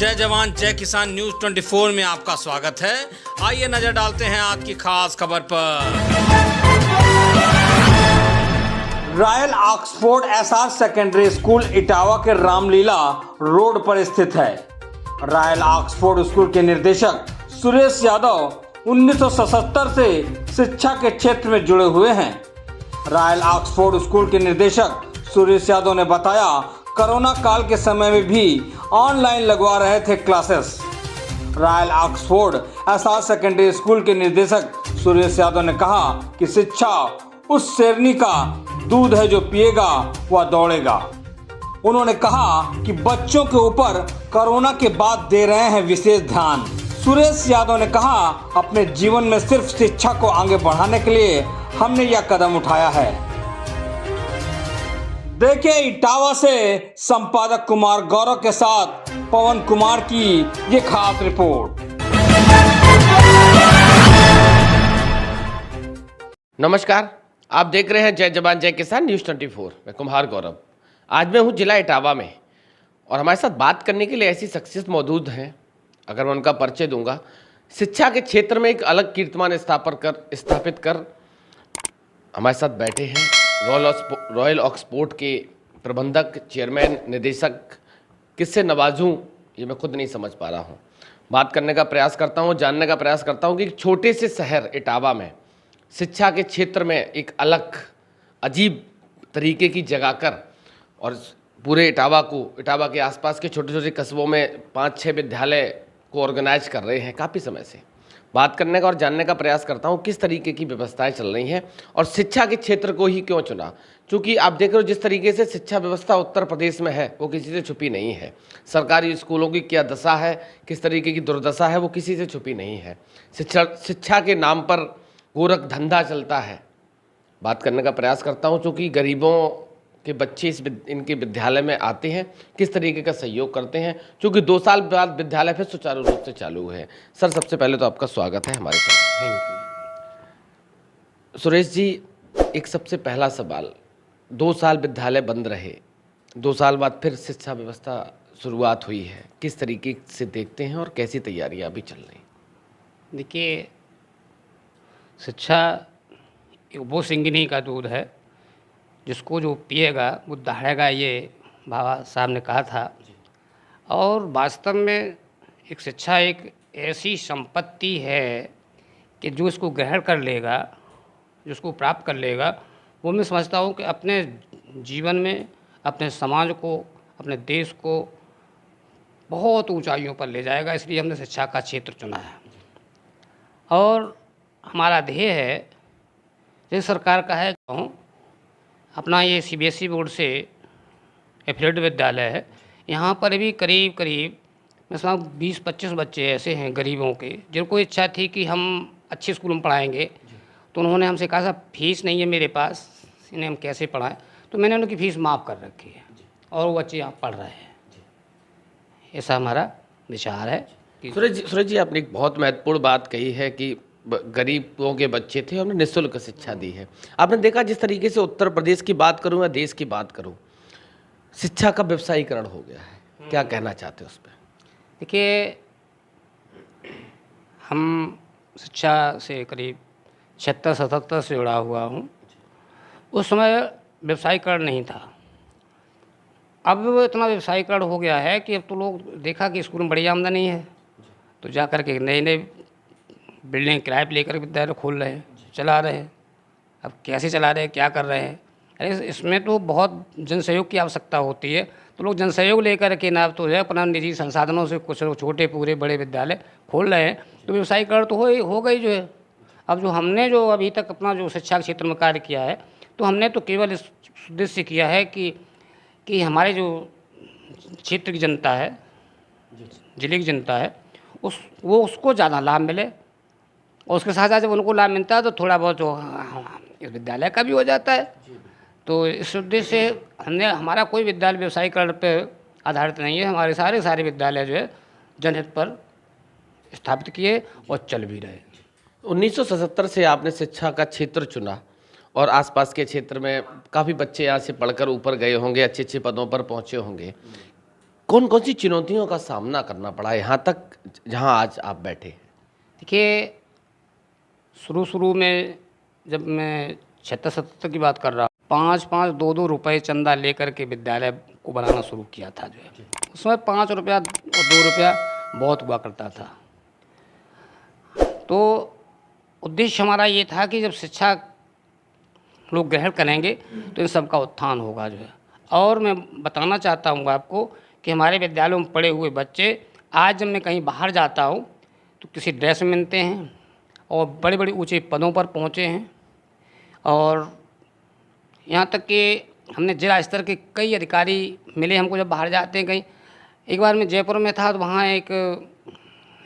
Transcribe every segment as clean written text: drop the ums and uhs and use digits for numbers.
जय जवान जय किसान न्यूज 24 में आपका स्वागत है। आइए नजर डालते हैं आज की खास खबर पर। Royal Oxford SR secondary school Etawah के रामलीला रोड पर स्थित है। रॉयल ऑक्सफोर्ड स्कूल के निदेशक सुरेश यादव 1977 से शिक्षा के क्षेत्र में जुड़े हुए हैं। रॉयल ऑक्सफोर्ड स्कूल के निदेशक सुरेश यादव ने बताया, कोरोना काल के समय में भी ऑनलाइन लगवा रहे थे classes. Royal Oxford SR secondary school के निदेशक सुरेश यादव ने कहा कि शिक्षा उस शेरनी का दूध है जो पिएगा वह दौड़ेगा। उन्होंने कहा कि बच्चों के ऊपर कोरोना के बाद दे रहे हैं विशेष ध्यान। सुरेश यादव ने कहा, अपने जीवन में सिर्फ शिक्षा को आगे बढ़ाने के लिए हमने यह कदम उठाया है। देखिए इटावा से संपादक कुमार गौरव के साथ पवन कुमार की ये खास रिपोर्ट। नमस्कार, आप देख रहे हैं जय जवान जय किसान न्यूज 24। मैं कुमार गौरव। आज मैं हूं जिला इटावा में और हमारे साथ बात करने के लिए ऐसी शख्सियत मौजूद हैं। अगर मैं उनका परिचय दूंगा, शिक्षा के क्षेत्र में एक अलग कीर्तिमान स्थापित कर हमारे साथ बैठे हैं। रॉयल ऑक्सफोर्ड के प्रबंधक, चेयरमैन, निदेशक, किससे नवाजूं ये मैं खुद नहीं समझ पा रहा हूँ। बात करने का प्रयास करता हूँ, जानने का प्रयास करता हूँ कि एक छोटे से शहर इटावा में शिक्षा के क्षेत्र में एक अलग अजीब तरीके की जगह कर और पूरे इटावा के आसपास के छोटे छोटे कस्बों में 5-6 विद्यालय को ऑर्गेनाइज कर रहे हैं। काफ़ी समय से बात करने का और जानने का प्रयास करता हूँ किस तरीके की व्यवस्थाएं चल रही हैं और शिक्षा के क्षेत्र को ही क्यों चुना। क्योंकि आप देख रहे हो जिस तरीके से शिक्षा व्यवस्था उत्तर प्रदेश में है वो किसी से छुपी नहीं है। सरकारी स्कूलों की क्या दशा है, किस तरीके की दुर्दशा है, वो किसी से छुपी नहीं है। शिक्षा के नाम पर गोरख धंधा चलता है। बात करने का प्रयास करता हूँ क्योंकि गरीबों के बच्चे इनके विद्यालय में आते हैं, किस तरीके का सहयोग करते हैं, क्योंकि 2 साल बाद विद्यालय फिर सुचारू रूप से चालू है। सर, सबसे पहले तो आपका स्वागत है हमारे साथ। Thank you. सुरेश जी, एक सबसे पहला सवाल, 2 साल विद्यालय बंद रहे, 2 साल बाद फिर शिक्षा व्यवस्था शुरुआत हुई है, किस तरीके से देखते हैं और कैसी तैयारियाँ अभी चल रही? देखिए, शिक्षा वो सिंगिनी का दूध है, जिसको जो पिएगा वो दहाड़ेगा, ये बाबा साहब ने कहा था। और वास्तव में एक शिक्षा एक ऐसी संपत्ति है कि जो इसको ग्रहण कर लेगा, जो इसको प्राप्त कर लेगा, वो मैं समझता हूँ कि अपने जीवन में अपने समाज को, अपने देश को बहुत ऊंचाइयों पर ले जाएगा। इसलिए हमने शिक्षा का क्षेत्र चुना है। और हमारा ध्येय है, जैसे सरकार का है, अपना ये सीबीएसई बोर्ड से एफिलेटेड विद्यालय है। यहाँ पर भी करीब मैं समझ 20-25 बच्चे ऐसे हैं गरीबों के, जिनको इच्छा थी कि हम अच्छे स्कूल में पढ़ाएंगे। तो उन्होंने हमसे कहा, साहब फीस नहीं है मेरे पास, इन्हें हम कैसे पढ़ाएं? तो मैंने उनकी फ़ीस माफ़ कर रखी है और वो बच्चे यहाँ पढ़ रहे हैं। ऐसा हमारा विचार है। सूरज जी, आपने एक बहुत महत्वपूर्ण बात कही है कि गरीबों के बच्चे थे, हमने निःशुल्क शिक्षा दी है। आपने देखा जिस तरीके से उत्तर प्रदेश की बात करूं या देश की बात करूं, शिक्षा का व्यवसायीकरण हो गया है। क्या कहना चाहते हो उस पर? देखिए, हम शिक्षा से करीब 76-77 से जुड़ा हुआ हूँ। उस समय व्यवसायीकरण नहीं था। अब वो इतना व्यवसायीकरण हो गया है कि अब तो लोग देखा कि स्कूल में बड़ी आमदनी है, तो जा कर के नए बिल्डिंग किराए पर लेकर विद्यालय खोल रहे हैं, चला रहे हैं। अब कैसे चला रहे हैं, क्या कर रहे हैं? अरे इसमें तो बहुत जनसहयोग की आवश्यकता होती है। तो लोग जनसहयोग लेकर के ना तो है अपना निजी संसाधनों से कुछ छोटे पूरे बड़े विद्यालय खोल रहे हैं। तो व्यवसायीकरण तो हो गई जो है। अब जो हमने जो अभी तक अपना जो शिक्षा के क्षेत्र में कार्य किया है, तो हमने तो केवल इस उद्देश्य से किया है कि हमारे जो क्षेत्र की जनता है, जिले की जनता है, उसको ज़्यादा लाभ मिले। और उसके साथ साथ जब उनको लाभ मिलता है तो थोड़ा बहुत जो इस विद्यालय का भी हो जाता है। तो इस उद्देश्य से हमारा कोई विद्यालय व्यवसायीकरण पर आधारित नहीं है। हमारे सारे विद्यालय जो है जनहित पर स्थापित किए और चल भी रहे। 1977 से आपने शिक्षा का क्षेत्र चुना और आसपास के क्षेत्र में काफ़ी बच्चे यहाँ से पढ़कर ऊपर गए होंगे, अच्छे अच्छे पदों पर पहुँचे होंगे। कौन कौन सी चुनौतियों का सामना करना पड़ा यहाँ तक जहाँ आज आप बैठे हैं? देखिए, शुरू में जब मैं 76-77 की बात कर रहा हूँ, 5-5, 2-2 रुपये चंदा लेकर के विद्यालय को बनाना शुरू किया था जो है। उसमें 5 रुपया और 2 रुपया बहुत हुआ करता था। तो उद्देश्य हमारा ये था कि जब शिक्षा लोग ग्रहण करेंगे तो इन सब का उत्थान होगा जो है। और मैं बताना चाहता हूँ आपको कि हमारे विद्यालयों में पढ़े हुए बच्चे आज जब मैं कहीं बाहर जाता हूँ तो किसी ड्रेस में मिलते हैं और बड़े बड़े ऊंचे पदों पर पहुँचे हैं। और यहाँ तक कि हमने जिला स्तर के कई अधिकारी मिले हमको जब बाहर जाते हैं कहीं। एक बार मैं जयपुर में था तो वहाँ एक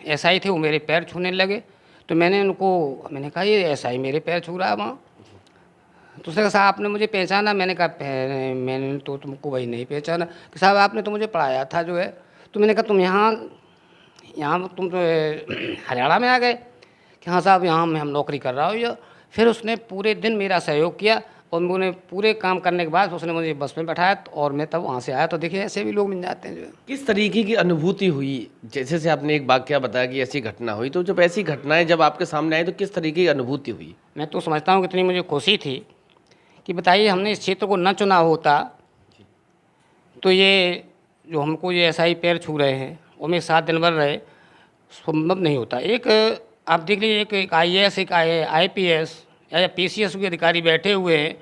एसआई थे, वो मेरे पैर छूने लगे। तो मैंने कहा ये एसआई मेरे पैर छू रहा है वहाँ। तो उसने कहा साहब आपने मुझे पहचाना? मैंने कहा मैंने तो तुमको वही नहीं पहचाना। कि साहब आपने तो मुझे पढ़ाया था जो है। तो मैंने कहा तुम यहाँ तुम तो हरियाणा में आ गए? कि हाँ साहब यहाँ हम नौकरी कर रहा हूँ ये। फिर उसने पूरे दिन मेरा सहयोग किया और मैंने पूरे काम करने के बाद उसने मुझे बस में बैठाया और मैं तब वहाँ से आया। तो देखिए ऐसे भी लोग मिल जाते हैं जो है। किस तरीके की अनुभूति हुई? जैसे से आपने एक वाकया बताया कि ऐसी घटना हुई, तो जब ऐसी घटनाएं जब आपके सामने आई तो किस तरीके की अनुभूति हुई? मैं तो समझता हूँ कितनी मुझे खुशी थी कि बताइए हमने इस क्षेत्र को न चुना होता तो ये जो हमको ये एसआई पैर छू रहे हैं और मैं 7 दिन भर रहे, संभव नहीं होता। एक आप देख लीजिए, एक आईएएस, एक आईपीएस या पीसीएस के अधिकारी बैठे हुए हैं,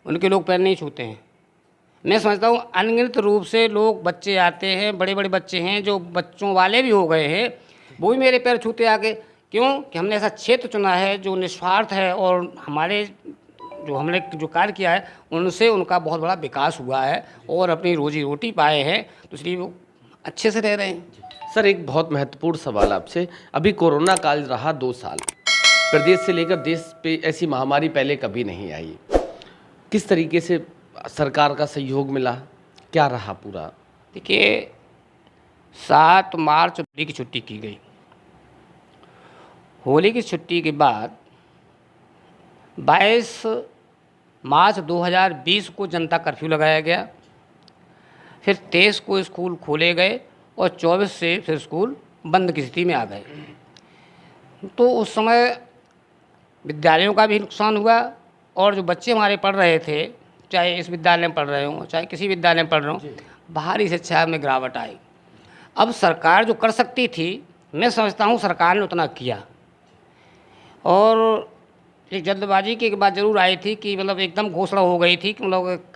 उनके लोग पैर नहीं छूते हैं। मैं समझता हूँ अनगिनत रूप से लोग बच्चे आते हैं, बड़े बड़े बच्चे हैं जो बच्चों वाले भी हो गए हैं, वो भी मेरे पैर छूते आके। क्यों कि हमने ऐसा क्षेत्र चुना है जो निस्वार्थ है और हमारे हमने जो कार्य किया है उनसे उनका बहुत बड़ा विकास हुआ है और अपनी रोजी रोटी पाए हैं, तो इसलिए वो अच्छे से रह रहे हैं। सर, एक बहुत महत्वपूर्ण सवाल आपसे। अभी कोरोना काल रहा 2 साल, प्रदेश से लेकर देश पे ऐसी महामारी पहले कभी नहीं आई। किस तरीके से सरकार का सहयोग मिला, क्या रहा पूरा? देखिए, 7 मार्च होली की छुट्टी की गई। होली की छुट्टी के बाद 22 मार्च 2020 को जनता कर्फ्यू लगाया गया। फिर 23 को स्कूल खोले गए और 24 से फिर स्कूल बंद की स्थिति में आ गए। तो उस समय विद्यालयों का भी नुकसान हुआ और जो बच्चे हमारे पढ़ रहे थे, चाहे इस विद्यालय में पढ़ रहे हों चाहे किसी विद्यालय में पढ़ रहे हों, बाहरी शिक्षा में गिरावट आई। अब सरकार जो कर सकती थी, मैं समझता हूँ सरकार ने उतना किया। और एक जल्दबाजी की एक बात ज़रूर आई थी कि मतलब एकदम घोषणा हो गई थी कि मतलब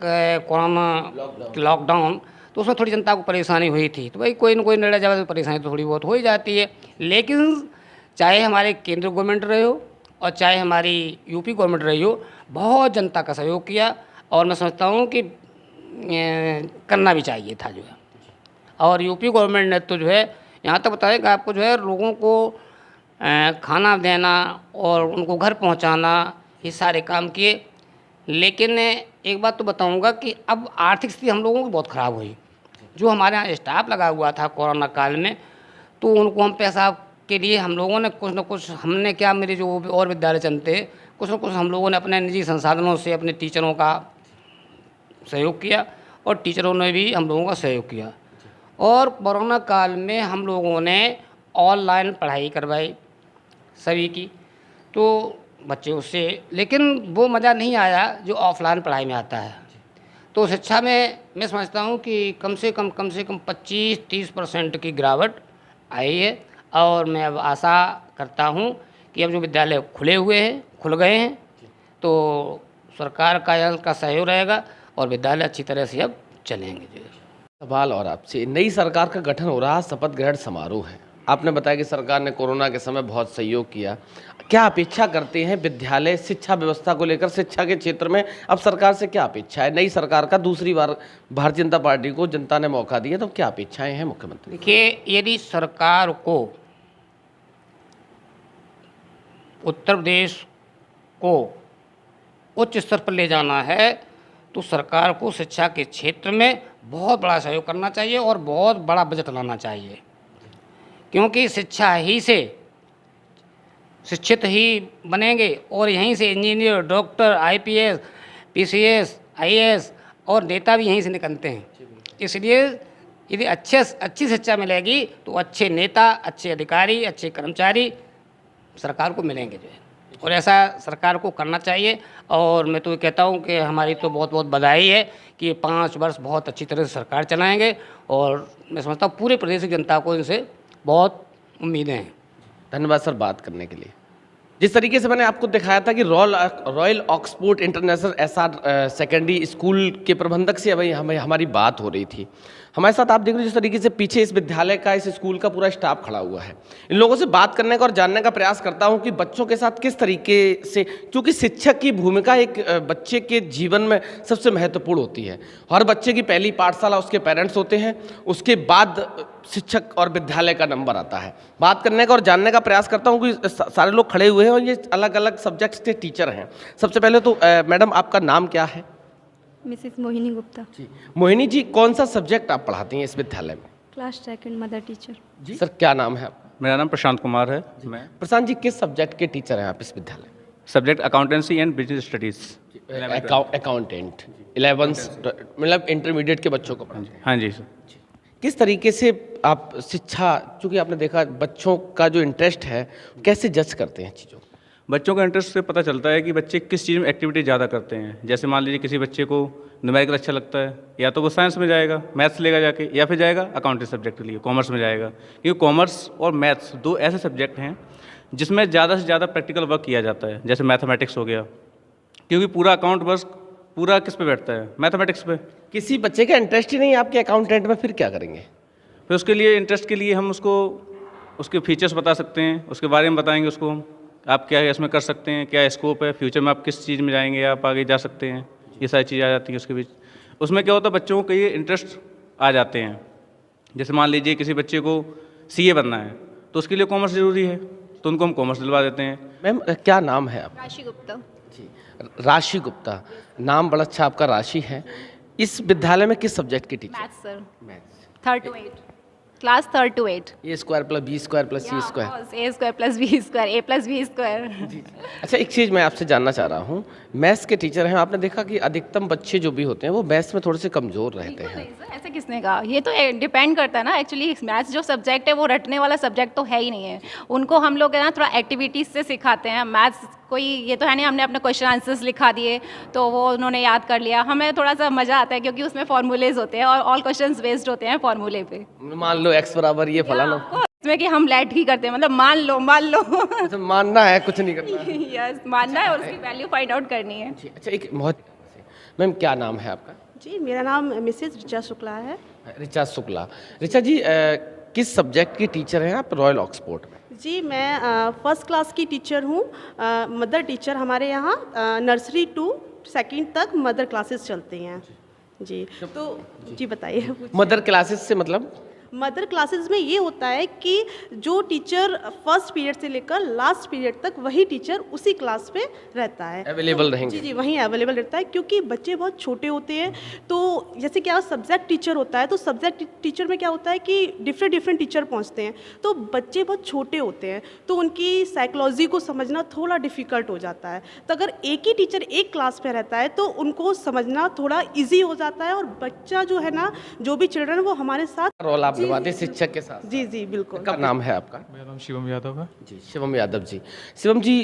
कोरोना लॉकडाउन, तो उसमें थोड़ी जनता को परेशानी हुई थी। तो भाई कोई न कोई निर्णय जब परेशानी तो थोड़ी बहुत हो ही जाती है। लेकिन चाहे हमारे केंद्र गवर्नमेंट रहे हो और चाहे हमारी यूपी गवर्नमेंट रही हो, बहुत जनता का सहयोग किया और मैं समझता हूँ कि करना भी चाहिए था जो है। और यूपी गवर्नमेंट ने तो जो है यहाँ तक बताएगा आपको जो है लोगों को खाना देना और उनको घर पहुँचाना, ये सारे काम किए। लेकिन एक बात तो बताऊँगा कि अब आर्थिक स्थिति हम लोगों की बहुत ख़राब हुई। जो हमारे यहाँ स्टाफ लगा हुआ था कोरोना काल में, तो उनको हम पैसा के लिए हम लोगों ने कुछ न कुछ, हमने क्या, मेरे जो और विद्यालय चलते, कुछ न कुछ हम लोगों ने अपने निजी संसाधनों से अपने टीचरों का सहयोग किया और टीचरों ने भी हम लोगों का सहयोग किया। और कोरोना काल में हम लोगों ने ऑनलाइन पढ़ाई करवाई सभी की, तो बच्चे उससे, लेकिन वो मज़ा नहीं आया जो ऑफलाइन पढ़ाई में आता है। तो शिक्षा में मैं समझता हूँ कि कम से कम 25-30% की गिरावट आई है। और मैं अब आशा करता हूँ कि अब जो विद्यालय खुल गए हैं, तो सरकार का सहयोग रहेगा और विद्यालय अच्छी तरह से अब चलेंगे। सवाल और आपसे, नई सरकार का गठन हो रहा, शपथ ग्रहण समारोह है। आपने बताया कि सरकार ने कोरोना के समय बहुत सहयोग किया। क्या अपेक्षा करते हैं विद्यालय शिक्षा व्यवस्था को लेकर? शिक्षा के क्षेत्र में अब सरकार से क्या अपेक्षा है? नई सरकार का दूसरी बार भारतीय जनता पार्टी को जनता ने मौका दिया, तो क्या अपेक्षाएं हैं मुख्यमंत्री? देखिए, यदि सरकार को उत्तर प्रदेश को उच्च स्तर पर ले जाना है तो सरकार को शिक्षा के क्षेत्र में बहुत बड़ा सहयोग करना चाहिए और बहुत बड़ा बजट लाना चाहिए। क्योंकि शिक्षा ही से शिक्षित ही बनेंगे और यहीं से engineer, doctor, IPS, PCS, IAS और नेता भी यहीं से निकलते हैं। इसलिए यदि अच्छी शिक्षा मिलेगी तो अच्छे नेता, अच्छे अधिकारी, अच्छे कर्मचारी सरकार को मिलेंगे जो है, और ऐसा सरकार को करना चाहिए। और मैं तो ये कहता हूँ कि हमारी तो बहुत बहुत बधाई है कि ये 5 वर्ष बहुत अच्छी तरह से सरकार चलाएंगे, और मैं समझता हूँ पूरे प्रदेश की जनता को इनसे बहुत उम्मीदें हैं। धन्यवाद सर बात करने के लिए। जिस तरीके से मैंने आपको दिखाया था कि royal Oxford international SR secondary school के प्रबंधक से अभी हमारी बात हो रही थी। हमारे साथ आप देख रहे हो जिस तरीके से पीछे इस विद्यालय का, इस स्कूल का पूरा स्टाफ खड़ा हुआ है। इन लोगों से बात करने का और जानने का प्रयास करता हूं कि बच्चों के साथ किस तरीके से, क्योंकि शिक्षक की भूमिका एक बच्चे के जीवन में सबसे महत्वपूर्ण होती है। हर बच्चे की पहली पाठशाला उसके पेरेंट्स होते हैं, उसके बाद शिक्षक और विद्यालय का नंबर आता है। बात करने का और जानने का प्रयास करता हूँ कि सारे लोग खड़े हुए हैं और ये अलग अलग सब्जेक्ट्स के टीचर हैं। सबसे पहले तो मैडम आपका नाम क्या है? मिसेस मोहिनी गुप्ता। जी मोहिनी जी, कौन सा सब्जेक्ट आप पढ़ाती हैं इस विद्यालय में? Class 2 mother teacher. जी सर, क्या नाम है आपका? मेरा नाम प्रशांत कुमार है। मैं प्रशांत जी, किस सब्जेक्ट के टीचर हैं आप इस विद्यालय में? Subject accountancy and business studies. Accountant 11 मतलब इंटरमीडिएट के बच्चों को पढ़ाते हैं। हाँ जी सर। किस तरीके से आप शिक्षा, चूँकि आपने देखा बच्चों का जो इंटरेस्ट है, कैसे जज करते हैं चीज़ों को? बच्चों का इंटरेस्ट से पता चलता है कि बच्चे किस चीज़ में एक्टिविटी ज़्यादा करते हैं। जैसे मान लीजिए किसी बच्चे को न्यूमेरिकल अच्छा लगता है, या तो वो साइंस में जाएगा, मैथ्स लेगा जाके, या फिर जाएगा अकाउंटिंग सब्जेक्ट के लिए, कॉमर्स में जाएगा। क्योंकि कॉमर्स और मैथ्स 2 ऐसे सब्जेक्ट हैं जिसमें ज़्यादा से ज़्यादा प्रैक्टिकल वर्क किया जाता है। जैसे मैथमेटिक्स हो गया, क्योंकि पूरा अकाउंट वर्क पूरा किस पे बैठता है? मैथमेटिक्स पे। किसी बच्चे का इंटरेस्ट ही नहीं है आपके अकाउंटेंट में, फिर क्या करेंगे? फिर उसके लिए इंटरेस्ट के लिए हम उसको उसके फीचर्स बता सकते हैं, उसके बारे में बताएंगे उसको, आप क्या इसमें कर सकते हैं, क्या स्कोप है, फ्यूचर में आप किस चीज़ में जाएंगे, आप आगे जा सकते हैं। ये सारी चीज़ें आ जाती हैं उसके बीच। उसमें क्या होता है, बच्चों को कई इंटरेस्ट आ जाते हैं। जैसे मान लीजिए किसी बच्चे को सीए बनना है तो उसके लिए कॉमर्स ज़रूरी है, तो उनको हम कॉमर्स दिलवा देते हैं। मैम क्या नाम है आपका? राशि गुप्ता। जी राशि गुप्ता, नाम बड़ा अच्छा आपका राशि है। इस विद्यालय में किस सब्जेक्ट की teacher? Maths sir. Maths. 3rd to 8 class 3rd to 8। A² + B² + C²। A² + B², A + B²। अच्छा, एक चीज़ मैं आपसे जानना चाह रहा हूँ, मैथ्स के टीचर हैं, आपने देखा कि अधिकतम बच्चे जो भी होते हैं वो मैथ्स में थोड़े से कमज़ोर रहते हैं। ऐसा किसने कहा? ये तो डिपेंड करता है ना। एक्चुअली मैथ्स जो सब्जेक्ट है वो रटने वाला सब्जेक्ट तो है ही नहीं है। उनको हम लोग है ना थोड़ा एक्टिविटीज़ से सिखाते हैं। मैथ्स कोई ये तो है नहीं हमने अपने क्वेश्चन आंसर्स लिखा दिए तो वो उन्होंने याद कर लिया। हमें थोड़ा सा मज़ा आता है क्योंकि उसमें फॉर्मूलेज होते हैं और ऑल क्वेश्चंस बेस्ड होते हैं फॉर्मूले पे। मान लो x = ये फलाना, इसमें कि हम लेट ही करते हैं, मतलब मान लो अच्छा मानना है, कुछ नहीं करना है। यस, मानना है और उसकी वैल्यू फाइंड आउट करनी है। जी, अच्छा एक बहुत, मैम क्या नाम है आपका? जी मेरा नाम मिसेस ऋचा शुक्ला है। ऋचा शुक्ला। ऋचा जी, किस सब्जेक्ट की टीचर हैं आप रॉयल ऑक्सफोर्ड में? जी मैं फर्स्ट क्लास की टीचर हूँ, मदर टीचर। हमारे यहाँ नर्सरी टू 2nd तक मदर क्लासेस चलती हैं। जी तो जी बताइए। मदर क्लासेस से मतलब? मदर क्लासेस में ये होता है कि जो टीचर फर्स्ट पीरियड से लेकर लास्ट पीरियड तक वही टीचर उसी क्लास पे रहता है, अवेलेबल रहेंगे। जी जी वहीं अवेलेबल रहता है, क्योंकि बच्चे बहुत छोटे होते हैं। तो जैसे क्या सब्जेक्ट टीचर होता है, तो सब्जेक्ट टीचर में क्या होता है कि डिफरेंट टीचर पहुंचते हैं, तो बच्चे बहुत छोटे होते हैं, तो उनकी साइकोलॉजी को समझना थोड़ा डिफ़िकल्ट हो जाता है। तो अगर एक ही टीचर एक क्लास पे रहता है तो उनको समझना थोड़ा ईजी हो जाता है, और बच्चा जो है ना, जो भी चिल्ड्रन वो हमारे साथ रोल आप निभाते हैं शिक्षक के साथ? जी जी बिल्कुल। क्या नाम है आपका? मेरा नाम शिवम यादव है। जी शिवम यादव जी। शिवम जी,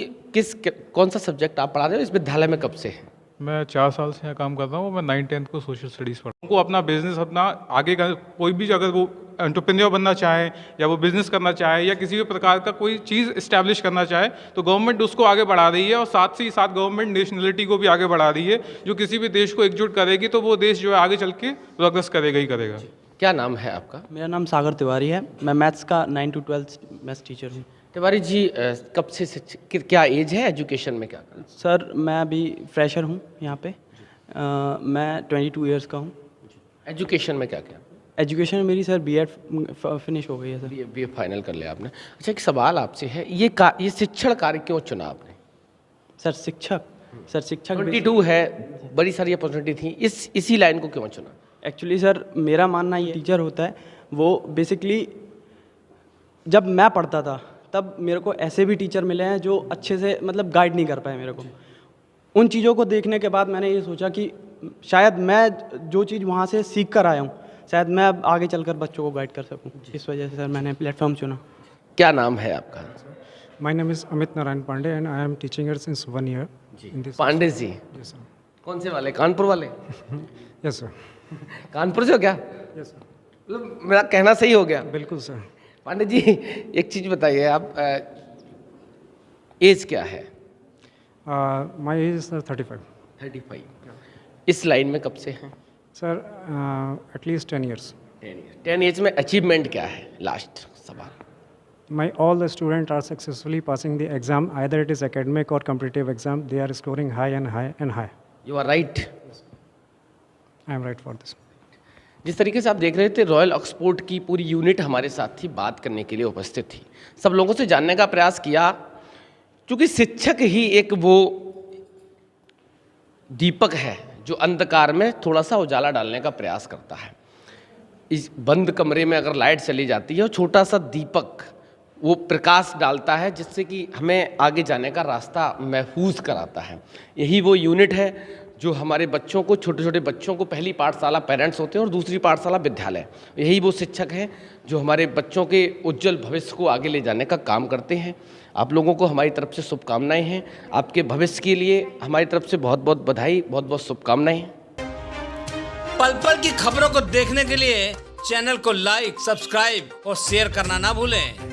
कौन सा सब्जेक्ट आप पढ़ा रहे हो इस विद्यालय में, कब से है? मैं 4 साल से यहाँ काम कर रहा हूँ। मैं 9th-10th को सोशल स्टडीज़ पढ़ा हूँ। उनको अपना बिजनेस अपना आगे का कोई भी, अगर वो एंटरप्रेन्योर बनना चाहे या वो बिजनेस करना चाहे या किसी भी प्रकार का कोई चीज़ इस्टेब्लिश करना चाहे, तो गवर्नमेंट उसको आगे बढ़ा रही है, और साथ ही साथ गवर्नमेंट नेशनलिटी को भी आगे बढ़ा रही है। जो किसी भी देश को एकजुट करेगी तो वो देश जो है आगे चल के प्रोग्रेस करेगा ही करेगा। क्या नाम है आपका? मेरा नाम सागर तिवारी है। मैं मैथ्स का 9 to 12 मैथ्स टीचर हूँ। तिवारी जी, कब से क्या एज है, एजुकेशन में क्या कर? सर मैं अभी फ्रेशर हूँ यहाँ पे। मैं 22 इयर्स का हूँ। एजुकेशन में क्या क्या? एजुकेशन मेरी सर बीएड फिनिश हो गई है सर। बीए फाइनल कर लिया आपने। अच्छा, एक सवाल आपसे है, ये शिक्षण कार्य क्यों चुना आपने? सर शिक्षक 22 है, बड़ी सारी अपॉर्चुनिटी थी, इसी लाइन को क्यों चुना? एक्चुअली सर मेरा मानना ये टीचर होता है वो बेसिकली, जब मैं पढ़ता था तब मेरे को ऐसे भी टीचर मिले हैं जो अच्छे से मतलब गाइड नहीं कर पाए मेरे को। उन चीज़ों को देखने के बाद मैंने ये सोचा कि शायद मैं जो चीज़ वहाँ से सीख कर आया हूँ शायद मैं अब आगे चलकर बच्चों को गाइड कर सकूं। इस वजह से सर मैंने प्लेटफॉर्म चुना। क्या नाम है आपका? My name is Amit Narayan Pandey and I am teaching here since 1 year. In this Pandey ji, Yes, sir. कौन से वाले? कानपुर वाले? Yes, sir. कानपुर से हो क्या? Yes, sir. मतलब मेरा कहना सही हो गया? बिल्कुल सर। पांडे जी, एक चीज बताइए, आप एज क्या है? My age is 35. 35। इस लाइन में कब से हैं? Sir, at least 10 years. 10 years में अचीवमेंट क्या है? लास्ट सवाल। All the students are successfully passing the exam, either it is academic or competitive exam. They are scoring high and high and high. You are right. I am right for this. जिस तरीके से आप देख रहे थे, royal Oxford की पूरी unit हमारे साथ थी, बात करने के लिए उपस्थित थी। सब लोगों से जानने का प्रयास किया, क्योंकि शिक्षक ही एक वो दीपक है जो अंधकार में थोड़ा सा उजाला डालने का प्रयास करता है। इस बंद कमरे में अगर लाइट चली जाती है, और छोटा सा दीपक वो प्रकाश डालता है, जिससे कि हमें आगे जाने का रास्ता महफूज कराता है। यही वो यूनिट है जो हमारे बच्चों को, छोटे छोटे बच्चों को, पहली पाठशाला पेरेंट्स होते हैं और दूसरी पाठशाला विद्यालय, यही वो शिक्षक हैं जो हमारे बच्चों के उज्जवल भविष्य को आगे ले जाने का काम करते हैं। आप लोगों को हमारी तरफ से शुभकामनाएं हैं। आपके भविष्य के लिए हमारी तरफ से बहुत बहुत बधाई, बहुत बहुत शुभकामनाएं हैं। पल पल की खबरों को देखने के लिए चैनल को लाइक, सब्सक्राइब और शेयर करना ना भूलें।